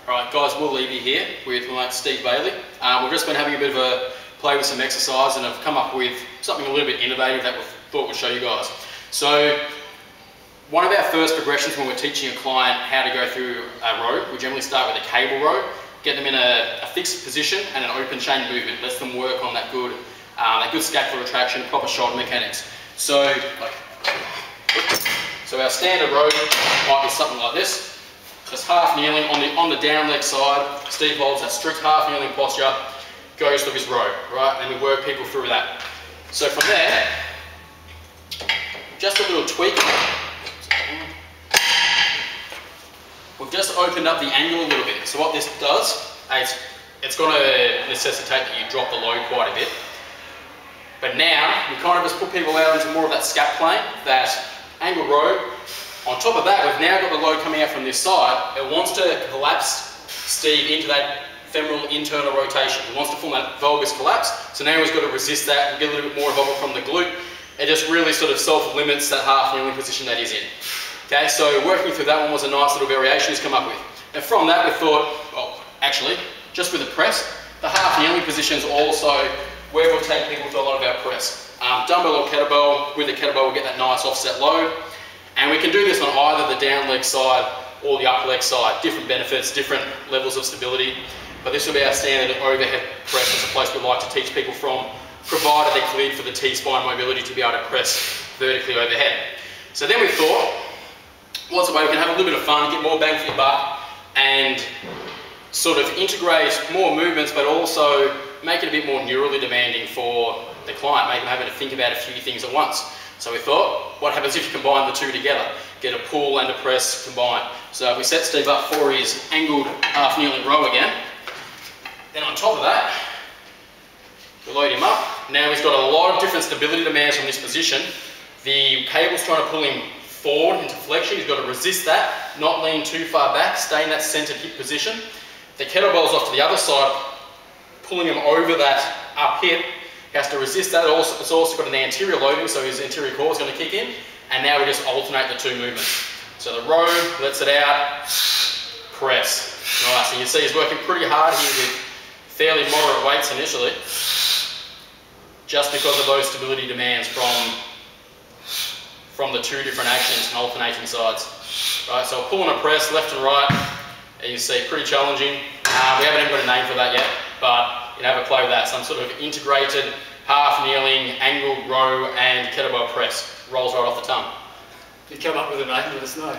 Alright guys, Will Levy here with my mate Steve Bailey. We've just been having a bit of a play with some exercise and I've come up with something a little bit innovative that we thought we'd show you guys. So, one of our first progressions when we're teaching a client how to go through a row, we generally start with a cable row, get them in a fixed position and an open chain movement. Lets them work on that good scapular retraction, proper shoulder mechanics. So our standard row might be something like this. Just half kneeling on the down leg side. Steve holds that strict half kneeling posture, goes through his row, right? And we work people through that. So from there, just a little tweak. We've just opened up the angle a little bit. So what this does, it's going to necessitate that you drop the load quite a bit. But now, we kind of just put people out into more of that scap plane, that angle row. On top of that, we've now got the load coming out from this side. It wants to collapse Steve into that femoral internal rotation. It wants to form that valgus collapse. So now he's got to resist that and get a little bit more involvement from the glute. It just really sort of self-limits that half kneeling position that he's in. Okay, so working through that one was a nice little variation he's come up with. And from that we thought, well, actually, just with the press, the half kneeling position is also where we'll take people through a lot of our press. Dumbbell or kettlebell, with the kettlebell we'll get that nice offset load. And we can do this on either the down leg side or the up leg side. Different benefits, different levels of stability. But this will be our standard overhead press. It's a place we like to teach people from, provided they're cleared for the T-spine mobility to be able to press vertically overhead. So then we thought, what's a way we can have a little bit of fun, get more bang for your buck, and sort of integrate more movements, but also make it a bit more neurally demanding for the client, make them having to think about a few things at once. So we thought, what happens if you combine the two together? Get a pull and a press combined. So we set Steve up for his angled half kneeling row again. Then on top of that, we load him up. Now he's got a lot of different stability demands from this position. The cable's trying to pull him forward into flexion. He's got to resist that, not lean too far back, stay in that centered hip position. The kettlebell's off to the other side, pulling him over that up hip. He has to resist that. It's also got an anterior loading, so his anterior core is going to kick in. And now we just alternate the two movements. So the row, lets it out, press. Nice, and you see he's working pretty hard here with fairly moderate weights initially, just because of those stability demands from the two different actions and alternating sides. Right, so pull and a press, left and right, and you see pretty challenging. We haven't even got a name for that yet, but you can have a play with that. Some sort of integrated half kneeling, angled row and kettlebell press. Rolls right off the tongue. If you come up with a name, let us know.